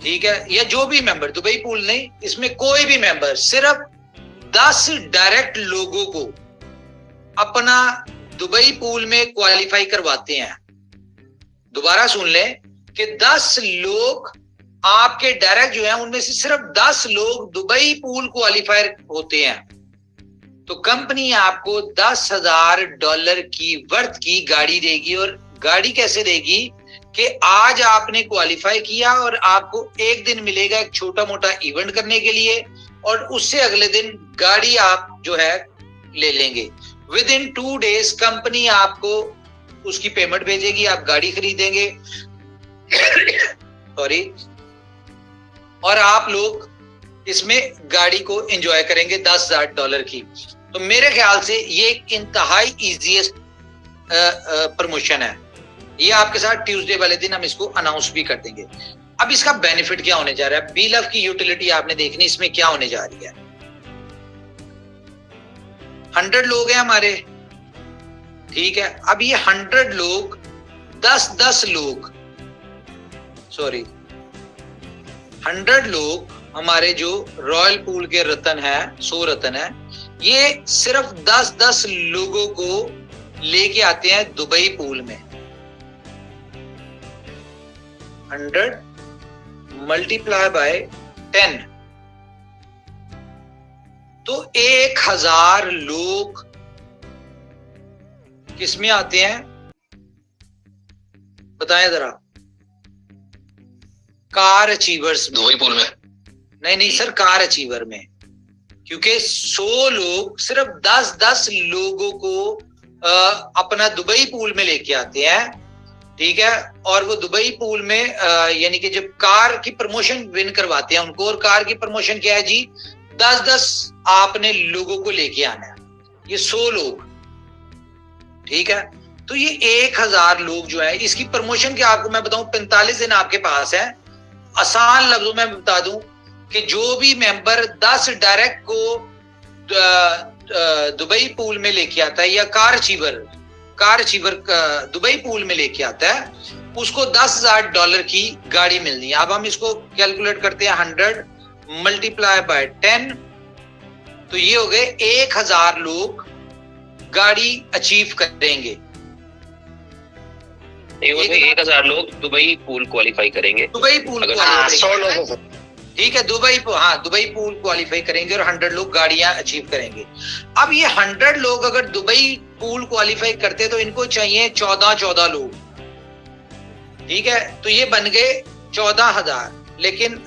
ठीक है, या जो भी मेंबर, दुबई पूल नहीं, इसमें कोई भी मेंबर सिर्फ 10 डायरेक्ट लोगों को अपना दुबई पूल में क्वालिफाई करवाते हैं। दोबारा सुन लें कि 10 लोग आपके डायरेक्ट जो हैं, उनमें से सिर्फ 10 लोग दुबई पूल क्वालिफायर होते हैं, तो कंपनी आपको $10,000 की वर्थ की गाड़ी देगी। और गाड़ी कैसे देगी कि आज आपने क्वालिफाई किया और आपको एक दिन मिलेगा एक छोटा मोटा इवेंट करने के लिए, और उससे अगले दिन गाड़ी आप जो है ले लेंगे। विद इन 2 days कंपनी आपको उसकी पेमेंट भेजेगी, आप गाड़ी खरीदेंगे सॉरी, और आप लोग इसमें गाड़ी को एंजॉय करेंगे $10,000 की। तो मेरे ख्याल से ये एक इंतहाई इजीएस्ट प्रमोशन है। ये आपके साथ ट्यूसडे वाले दिन हम इसको अनाउंस भी कर देंगे। अब इसका बेनिफिट क्या होने जा रहा है, बीलफ की यूटिलिटी आपने देखनी, इसमें क्या होने जा रही है। 100 लोग हैं हमारे, ठीक है। अब ये 100 लोग 10-10 लोग, सॉरी 100 लोग हमारे जो रॉयल पूल के रतन है, 100 रतन है, ये सिर्फ 10-10 लोगों को लेके आते हैं दुबई पूल में। 100 मल्टीप्लाई बाय 10, तो 1000 लोग किसमें आते हैं, बताएं जरा। कार अचीवर्स दुबई पूल में? नहीं सर, कार अचीवर में, क्योंकि 100 लोग सिर्फ 10-10 लोगों को अपना दुबई पूल में लेके आते हैं, ठीक है। और वो दुबई पूल में यानी कि जब कार की प्रमोशन विन करवाते हैं उनको, और कार की प्रमोशन क्या है जी, 10-10 आपने लोगों को लेके आना है, ये 100 लोग, ठीक है। तो ये 1000 लोग जो है, इसकी प्रमोशन क्या आपको मैं बताऊं, 45 दिन आपके पास है। आसान लफ्जों में बता दूं कि जो भी मेंबर 10 डायरेक्ट को दुबई पूल में लेके आता है, या कार अचीवर दुबई पूल में लेके आता है, उसको $10,000 की गाड़ी मिलनी है। अब हम इसको कैलकुलेट करते हैं, 100 मल्टीप्लाई बाय 10, तो ये हो गए 1000 लोग गाड़ी अचीव करेंगे। 1000 लोग दुबई पूल क्वालिफाई करेंगे। दुबई पूल क्वालिफाई, ठीक है, दुबई पूल क्वालिफाई करेंगे, और 100 लोग गाड़ियां अचीव करेंगे। अब ये 100 लोग अगर दुबई पूल क्वालिफाई करते तो इनको चाहिए 14 लोग, ठीक है। तो ये बन गए 14,000, लेकिन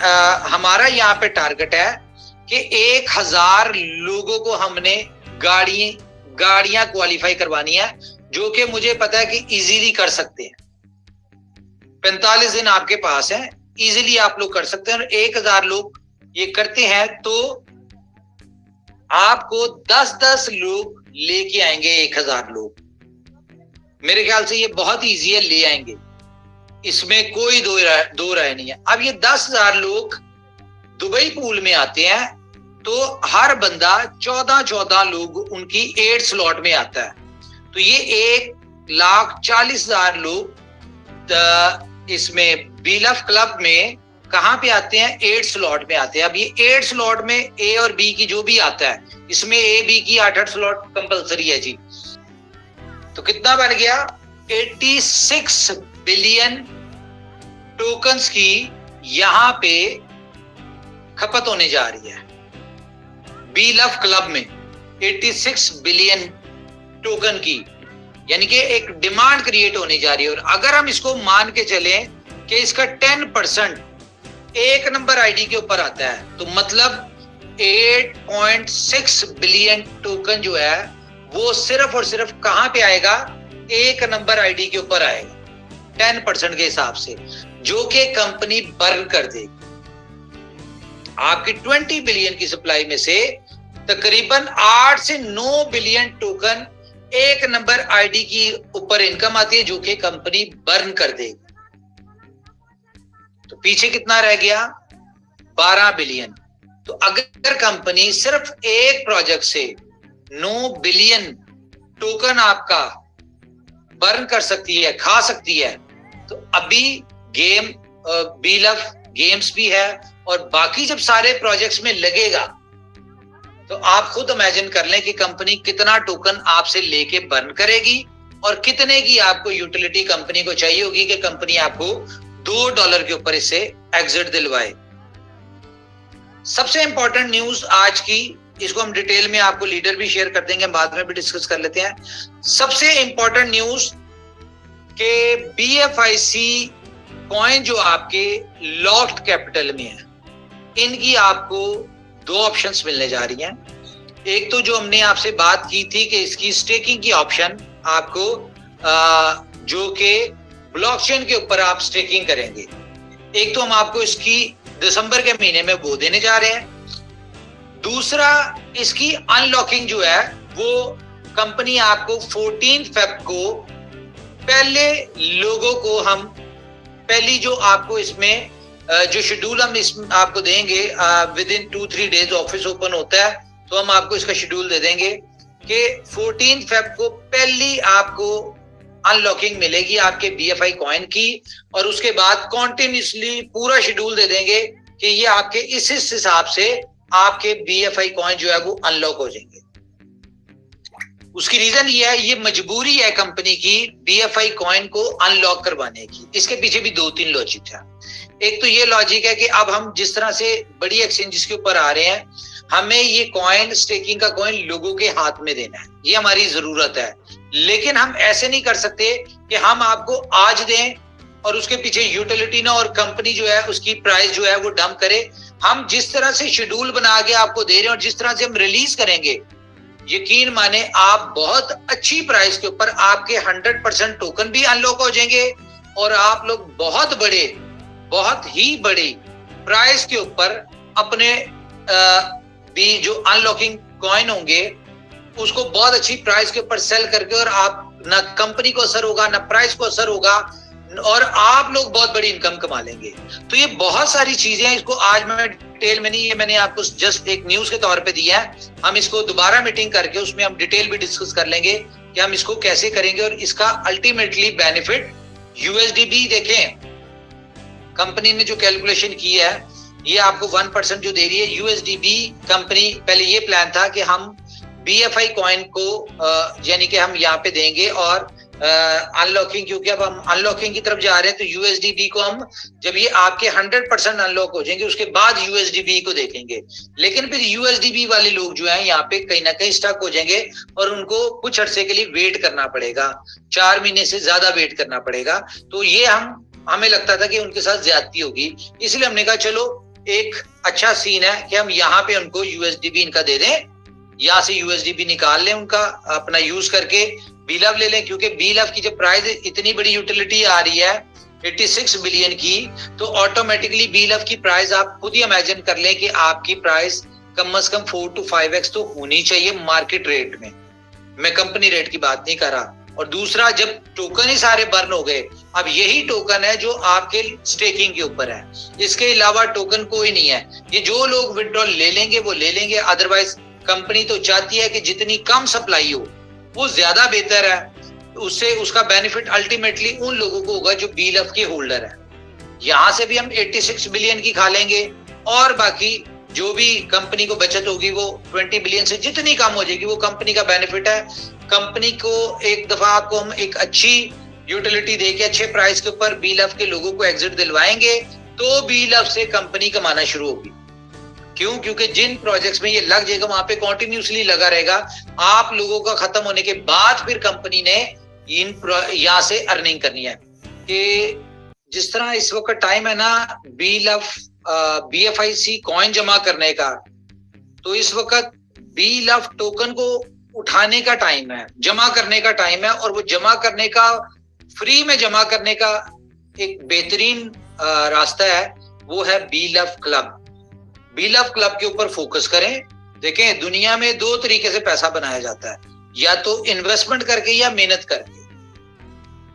हमारा यहाँ पे टारगेट है कि 1000 लोगों को हमने गाड़ियां क्वालिफाई करवानी है, जो कि मुझे पता है कि इजीली कर सकते हैं। 45 दिन आपके पास है, इजीली आप लोग कर सकते हैं। और 1000 लोग ये करते हैं तो आपको 10-10 लोग लेके आएंगे, 1000 लोग। मेरे ख्याल से ये बहुत इजी है, ले आएंगे, इसमें कोई दो राय नहीं है। अब ये 10,000 लोग दुबई पूल में आते हैं, तो हर बंदा 14 लोग उनकी 8 स्लॉट में आता है, तो ये 1,40,000 लोग इसमें बीलफ क्लब में कहाँ पे आते हैं? 8 स्लॉट में आते हैं। अब ये 8 स्लॉट में ए और बी की जो भी आता है, इसमें ए बी की 8 स्लॉट कंपलसरी है जी। तो कितना बन गया? 86 बिलियन टोकन्स की यहां पे खपत होने जा रही है बी लव क्लब में। 86 बिलियन टोकन की, यानी कि एक डिमांड क्रिएट होने जा रही है। और अगर हम इसको मान के चलें कि इसका 10% एक नंबर आईडी के ऊपर आता है, तो मतलब 8.6 बिलियन टोकन जो है वो सिर्फ और सिर्फ कहां पे आएगा? एक नंबर आईडी के ऊपर आएगा 10% के हिसाब से, जो कि कंपनी बर्न कर देगी। आपकी 20 बिलियन की सप्लाई में से तकरीबन 8 से 9 बिलियन टोकन एक नंबर आईडी की ऊपर इनकम आती है, जो कि कंपनी बर्न कर देगी। तो पीछे कितना रह गया? 12 बिलियन। तो अगर कंपनी सिर्फ एक प्रोजेक्ट से 9 बिलियन टोकन आपका बर्न कर सकती है, खा सकती है, तो अभी गेम बी लव गेम्स भी है और बाकी जब सारे प्रोजेक्ट्स में लगेगा तो आप खुद इमेजिन कर लें कि कंपनी कितना टोकन आपसे लेके बर्न करेगी और कितने की आपको यूटिलिटी कंपनी को चाहिए होगी कि कंपनी आपको $2 के ऊपर इससे एग्जिट दिलवाए। सबसे इंपॉर्टेंट न्यूज आज की, इसको हम डिटेल में आपको लीडर भी शेयर कर देंगे, बाद में भी डिस्कस कर लेते हैं। सबसे इंपॉर्टेंट न्यूज के BFIC कॉइन जो आपके लॉक्ड कैपिटल में है, इनकी आपको 2 ऑप्शंस मिलने जा रही हैं। एक तो जो हमने आपसे बात की थी कि इसकी स्टेकिंग की ऑप्शन आपको जो कि ब्लॉकचेन के ऊपर आप स्टेकिंग करेंगे, एक तो हम आपको इसकी दिसंबर के महीने में वो देने जा रहे हैं। दूसरा, इसकी अनलॉकिंग जो है वो कंपनी आपको 14 फेब को पहले लोगों को हम पहली जो आपको इसमें जो शेड्यूल हम इसमें आपको देंगे, with in 2-3 days office open होता है, तो हम आपको इसका शेड्यूल दे देंगे कि 14 फेब को पहली आपको अनलॉकिंग मिलेगी आपके BFI कॉइन की, और उसके बाद कॉन्टिन्यूसली पूरा शेड्यूल दे देंगे कि ये आपके इस हिसाब से आपके BFI कॉइन जो है वो अनलॉक हो जाएंगे। उसकी रीजन ये है, ये मजबूरी है कंपनी की BFI कॉइन को अनलॉक करवाने की। इसके पीछे भी 2-3 लॉजिक है। एक तो ये लॉजिक है कि अब हम जिस तरह से बड़ी एक्सचेंजेस के ऊपर आ रहे हैं, हमें ये कॉइन, स्टेकिंग का कॉइन लोगों के हाथ में देना है, ये हमारी जरूरत है। लेकिन हम ऐसे नहीं कर सकते कि हम आपको आज दें और उसके पीछे यूटिलिटी ना और कंपनी जो है उसकी प्राइस जो है वो डंप करे। हम जिस तरह से शेड्यूल बना के आपको दे रहे हैं और जिस तरह से हम रिलीज करेंगे, यकीन माने आप बहुत अच्छी प्राइस के ऊपर आपके 100% टोकन भी अनलॉक हो जाएंगे और आप लोग बहुत ही बड़ी प्राइस के ऊपर अपने भी जो अनलॉकिंग कॉइन होंगे उसको बहुत अच्छी प्राइस के ऊपर सेल करके, और आप ना कंपनी को असर होगा ना प्राइस को असर होगा और आप लोग बहुत बड़ी इनकम कमा लेंगे। तो ये बहुत सारी चीजें हैं, इसको आज मैं डिटेल में नहीं, ये मैंने आपको जस्ट एक न्यूज के तौर पे दिया है। हम इसको दोबारा मीटिंग करके उसमें हम डिटेल भी डिस्कस कर लेंगे कि हम इसको कैसे करेंगे और इसका अल्टीमेटली बेनिफिट USDB देखें। कंपनी ने जो कैलकुलेशन की है, ये आपको 1% जो दे रही है USDB कंपनी, पहले ये प्लान था कि हम BFI कॉइन को यानी कि हम यहाँ पे देंगे और अनलॉकिंग, क्योंकि अब हम अनलॉकिंग की तरफ जा रहे हैं तो USDB को हम जब ये आपके 100% अनलॉक हो जाएंगे उसके बाद USDB को देखेंगे। लेकिन फिर USDB वाले लोग जो हैं यहाँ पे कहीं ना कहीं स्टक हो जाएंगे और उनको कुछ अरसे के लिए वेट करना पड़ेगा, 4 महीने से ज्यादा वेट करना पड़ेगा। तो ये हमें लगता था कि उनके साथ ज्यादती होगी, इसलिए हमने कहा चलो एक अच्छा सीन है कि हम यहाँ पे उनको USDB इनका दे दें, यहाँ से USDB निकाल लें, उनका अपना यूज करके बीलव ले लें। क्योंकि बीलव की जब प्राइस इतनी बड़ी यूटिलिटी आ रही है 86 बिलियन की, तो ऑटोमेटिकली बीलव की प्राइस आप खुद ही इमेजिन कर लें कि आपकी प्राइस कम से कम 4 to 5x तो होनी चाहिए मार्केट रेट में, मैं कंपनी रेट की बात नहीं कर रहा। और दूसरा, जब टोकन ही सारे बर्न हो गए, अब यही टोकन है जो आपके स्टेकिंग के ऊपर है, इसके अलावा टोकन कोई नहीं है। ये जो लोग विड्रॉल ले लेंगे वो ले लेंगे, अदरवाइज कंपनी तो चाहती है कि जितनी कम सप्लाई हो वो ज्यादा बेहतर है, उससे उसका बेनिफिट अल्टीमेटली उन लोगों को होगा जो बीलव के होल्डर है। यहां से भी हम 86 बिलियन की खा लेंगे और बाकी जो भी कंपनी को बचत होगी वो 20 बिलियन से जितनी कम हो जाएगी वो कंपनी का बेनिफिट है। कंपनी को एक दफा आपको हम एक अच्छी यूटिलिटी देके अच्छे प्राइस के ऊपर BLF के लोगों को एग्जिट दिलवाएंगे तो BLF से कंपनी कमाना शुरू होगी। क्यों? क्योंकि जिन प्रोजेक्ट्स में ये लग जाएगा वहां पे कॉन्टिन्यूसली लगा रहेगा। आप लोगों का खत्म होने के बाद फिर कंपनी ने यहां से अर्निंग करनी है। कि जिस तरह इस वक्त टाइम है ना BLF BFIC कॉइन जमा करने का, तो इस वक्त BLF टोकन को उठाने का टाइम है, जमा करने का टाइम है। और वो जमा करने का, फ्री में जमा करने का एक बेहतरीन रास्ता है, वो है BLF क्लब। BLF क्लब के ऊपर फोकस करें। देखें, दुनिया में दो तरीके से पैसा बनाया जाता है, या तो इन्वेस्टमेंट करके या मेहनत करके।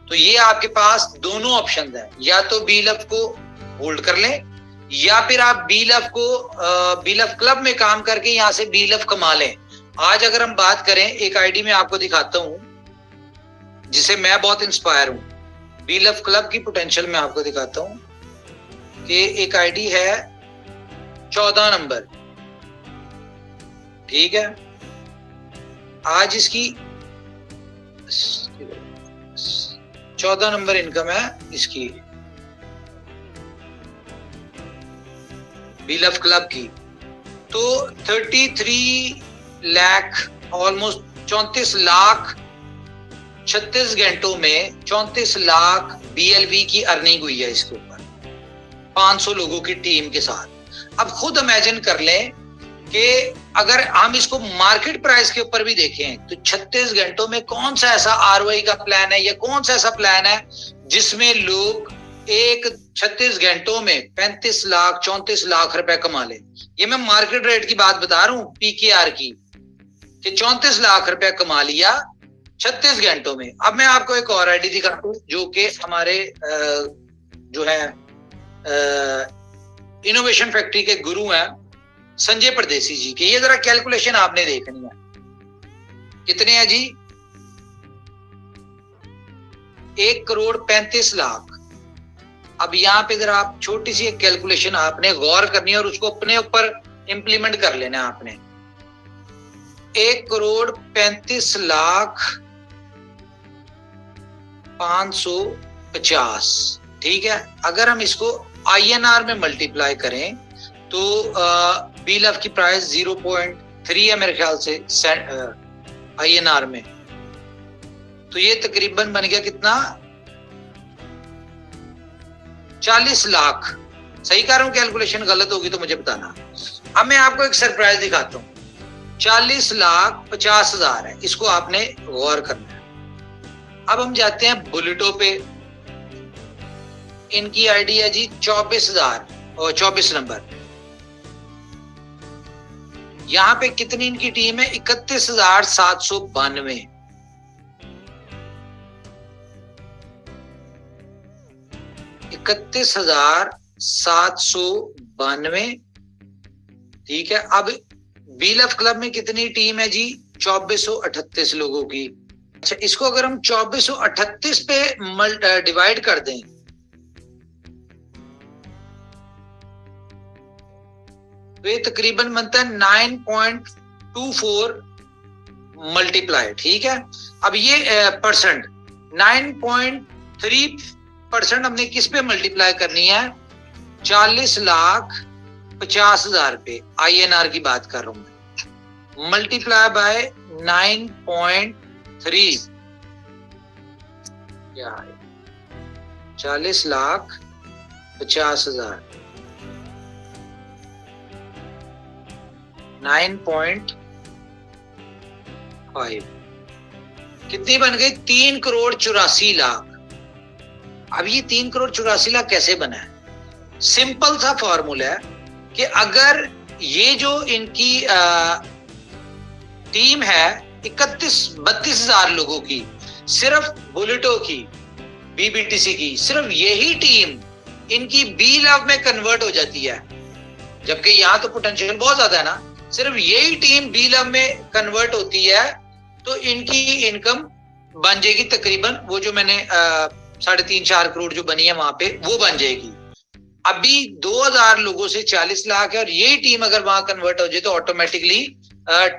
तो ये आपके पास दोनों ऑप्शन है, या तो BLF को होल्ड कर लें या फिर आप BLF को BLF क्लब में काम करके यहां से BLF कमा लें। आज अगर हम बात करें, एक आईडी में आपको दिखाता हूं जिसे मैं बहुत इंस्पायर हूं। BLF क्लब की पोटेंशियल में आपको दिखाता हूं कि एक आईडी है 14 नंबर, ठीक है। आज इसकी 14 नंबर इनकम है इसकी BLF क्लब की। तो 33 लाख, ऑलमोस्ट 34 लाख 36 घंटों में 34 लाख BLV की अर्निंग हुई है इसके ऊपर 500 लोगों की टीम के साथ। अब खुद इमेजिन कर लें कि अगर हम इसको मार्केट प्राइस के ऊपर भी देखें तो 36 घंटों में कौन सा ऐसा ROI का प्लान है या कौन सा ऐसा प्लान है जिसमें लोग एक 36 घंटों में 35 लाख 34 लाख रुपए कमा ले। ये मैं मार्केट रेट की बात बता रहा हूं, PKR की, कि 34 लाख रुपए कमा लिया 36 घंटों में। अब मैं आपको एक और आईडी दिखाता हूं जो कि हमारे जो है इनोवेशन फैक्ट्री के गुरु हैं संजय परदेसी जी के। ये जरा कैलकुलेशन आपने देखनी है, कितने है जी? 1 करोड़ 35 लाख। अब यहाँ पे जरा आप छोटी सी एक कैलकुलेशन आपने गौर करनी है और उसको अपने ऊपर इंप्लीमेंट कर लेना है आपने। 1 करोड़ 35 लाख 550, ठीक है। अगर हम इसको INR में मल्टीप्लाई करें तो BLF की प्राइस 0.3 है मेरे ख्याल से INR में। तो ये तकरीबन बन गया कितना? 40 लाख। सही कर रहा हूं? कैलकुलेशन गलत होगी तो मुझे बताना। अब मैं आपको एक सरप्राइज दिखाता हूं। 40 लाख 50 हजार है, इसको आपने गौर करना है। अब हम जाते हैं बुलेटो पे। इनकी आईडी है जी 24,000 और 24 नंबर। यहां पे कितनी इनकी टीम है? 31,792। 31,792, ठीक है। अब BLF क्लब में कितनी टीम है जी? 2438 लोगों की। अच्छा, इसको अगर हम 2438 पे डिवाइड कर दें तो ये तकरीबन बनता है 9.24 मल्टीप्लाई, ठीक है। अब ये परसेंट 9.3% हमने किस पे मल्टीप्लाई करनी है? 40 लाख 50 हजार पे, INR की बात कर रहा हूं मैं। मल्टीप्लाई बाय 9.3, 40 लाख 50 हजार 9.5 कितनी बन गई? 3 करोड़ 84 लाख। अब ये 3 करोड़ 84 लाख कैसे बना है? सिंपल सा फॉर्मूला है कि अगर ये जो इनकी टीम है 32 हजार लोगों की, सिर्फ बुलेटो की, BBTC की, सिर्फ यही टीम इनकी BLF में कन्वर्ट हो जाती है, जबकि यहां तो पोटेंशियल बहुत ज्यादा है ना। सिर्फ यही टीम BLF में कन्वर्ट होती है तो इनकी इनकम बन जाएगी तकरीबन वो जो मैंने 3.5-4 करोड़ जो बनी है वहां पे, वो बन जाएगी। अभी 2000 लोगों से 40 लाख है, और यही टीम अगर वहां कन्वर्ट हो जाए तो ऑटोमेटिकली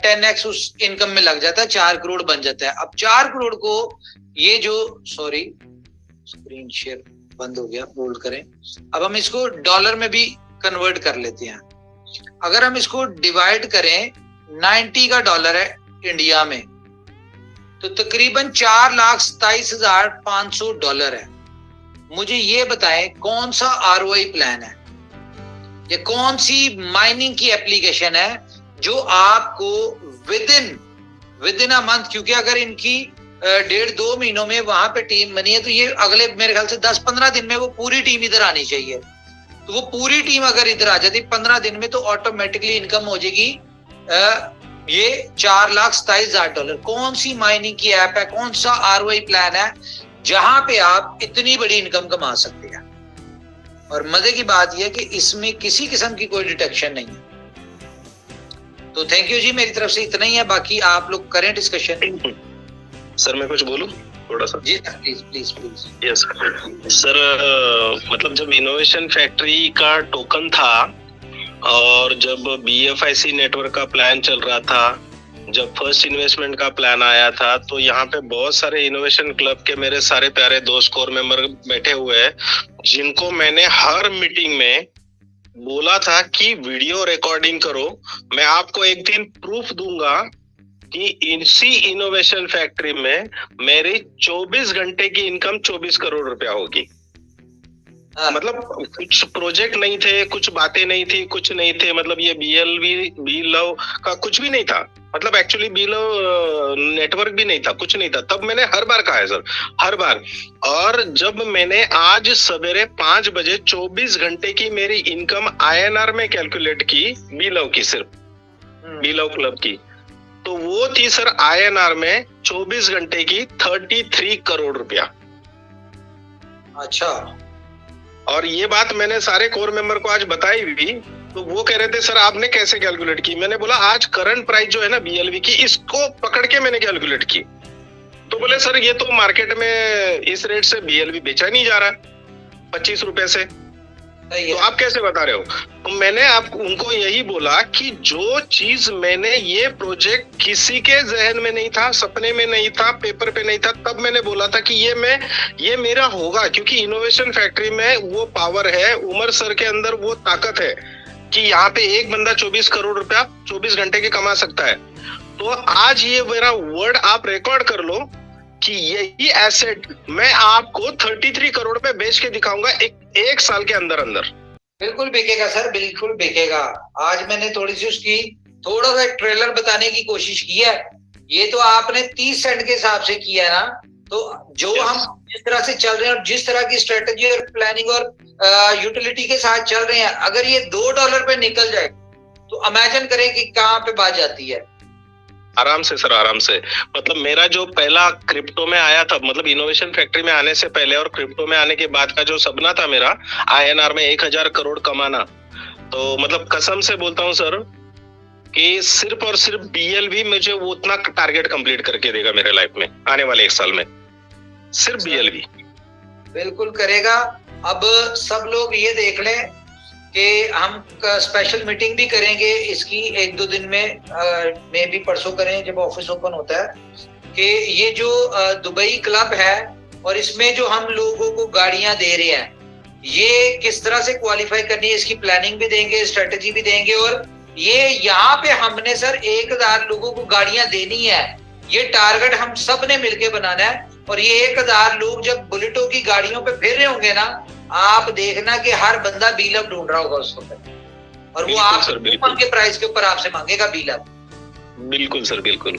10x उस इनकम में लग जाता है, 4 करोड़ बन जाता है। अब 4 करोड़ को ये जो, सॉरी स्क्रीन शेयर बंद हो गया, होल्ड करें। अब हम इसको डॉलर में भी कन्वर्ट कर लेते हैं। अगर हम इसको डिवाइड करें, 90 का डॉलर है इंडिया में, तो तकरीबन 4,27,500 डॉलर है। मुझे ये बताएं कौन सा ROI प्लान है, ये कौन सी माइनिंग की एप्लीकेशन है जो आपको विद इन अ मंथ, क्योंकि अगर इनकी 1.5-2 महीनों में वहां पे टीम बनी है तो ये अगले मेरे ख्याल से 10-15 दिन में वो पूरी टीम इधर आनी चाहिए। तो वो पूरी टीम अगर इधर आ जाती 15 दिन में तो ऑटोमेटिकली इनकम हो जाएगी ये 4,27,000 डॉलर। कौन सी माइनिंग की ऐप है, कौन सा ROI प्लान है जहां पे आप इतनी बड़ी इनकम कमा सकते हैं? और मजे की बात यह कि इसमें किसी किस्म की कोई डिटेक्शन नहीं है। तो थैंक यू जी, मेरी तरफ से इतना ही है, बाकी आप लोग करें डिस्कशन। सर मैं कुछ बोलूं थोड़ा सा? जी please please please. Yes sir, मतलब जब इनोवेशन फैक्ट्री का टोकन था और जब BFIC नेटवर्क का प्लान चल रहा था, जब फर्स्ट इन्वेस्टमेंट का प्लान आया था, तो यहाँ पे बहुत सारे इनोवेशन क्लब के मेरे सारे प्यारे दोस्त कोर मेंबर बैठे हुए हैं, जिनको मैंने हर मीटिंग में बोला था कि वीडियो रिकॉर्डिंग करो। मैं आपको एक दिन प्रूफ दूंगा कि इसी इनोवेशन फैक्ट्री में मेरी 24 घंटे की इनकम 24 करोड़ रुपया होगी। मतलब कुछ प्रोजेक्ट नहीं थे, कुछ बातें नहीं थी, कुछ नहीं थे, मतलब ये बी लव का कुछ भी नहीं था, मतलब एक्चुअली बी लव नेटवर्क भी नहीं था, कुछ नहीं था। तब मैंने हर बार कहा है सर, हर बार। और जब मैंने आज सवेरे 5 बजे 24 घंटे की मेरी इनकम INR में कैलकुलेट की, बी लव की, सिर्फ बी लव क्लब की, तो वो थी सर INR में 24 घंटे की 33 करोड़ रुपया। अच्छा। और ये बात मैंने सारे कोर मेंबर को आज बताई भी, तो वो कह रहे थे सर आपने कैसे कैलकुलेट की? मैंने बोला आज करंट प्राइस जो है ना BLV की, इसको पकड़ के मैंने कैलकुलेट की। तो बोले सर ये तो मार्केट में इस रेट से BLV बेचा नहीं जा रहा, 25 रुपए से, तो आप कैसे बता रहे हो? तो मैंने आप उनको यही बोला कि जो चीज मैंने, ये प्रोजेक्ट किसी के जहन में नहीं था, सपने में नहीं था, पेपर पे नहीं था, तब मैंने बोला था कि ये मेरा होगा, क्योंकि इनोवेशन फैक्ट्री में वो पावर है, उमर सर के अंदर वो ताकत है कि यहाँ पे एक बंदा 24 करोड़ रुपया 24 घंटे के कमा सकता है। तो आज ये मेरा वर्ड आप रिकॉर्ड कर लो कि यही एसेट मैं आपको 33 करोड़ पे बेच के दिखाऊंगा एक साल के अंदर अंदर। बिल्कुल बिकेगा सर, बिल्कुल बिकेगा। आज मैंने थोड़ी सी उसकी थोड़ा सा ट्रेलर बताने की कोशिश की है। ये तो आपने 30 सेंट के हिसाब से किया है ना, तो जो हम जिस तरह से चल रहे हैं और जिस तरह की स्ट्रेटेजी और प्लानिंग और यूटिलिटी के साथ चल रहे हैं, अगर ये $2 पे निकल जाए तो इमेजिन करें कि कहाँ पे बात जाती है। आराम से सर, आराम से। मतलब मेरा जो पहला क्रिप्टो में आया था, मतलब इनोवेशन फैक्ट्री में आने से पहले और क्रिप्टो में आने के बाद का जो सपना था मेरा, INR में 1000 करोड़ कमाना, तो मतलब कसम से बोलता हूँ सर कि सिर्फ और सिर्फ BLV मुझे वो उतना टारगेट कंप्लीट करके देगा मेरे लाइफ में आने वाले 1 साल में, सिर्फ BLV। बिल्कुल करेगा। अब सब लोग ये देख लें कि हम स्पेशल मीटिंग भी करेंगे इसकी 1-2 दिन में भी परसों करें जब ऑफिस ओपन होता है, कि ये जो दुबई क्लब है और इसमें जो हम लोगों को गाड़ियां दे रहे हैं, ये किस तरह से क्वालिफाई करनी है, इसकी प्लानिंग भी देंगे, स्ट्रेटेजी भी देंगे। और ये यहाँ पे हमने सर 1000 लोगों को गाड़ियां देनी है, ये टारगेट हम सब ने मिलकर बनाना है। और ये 1000 लोग जब बुलेटों की गाड़ियों पे फिर रहे होंगे ना, आप देखना कि हर बंदा बीलअप ढूंढ रहा होगा उसको, और वो आप के प्राइस के ऊपर आपसे मांगेगा बीलअप। बिल्कुल सर, बिल्कुल।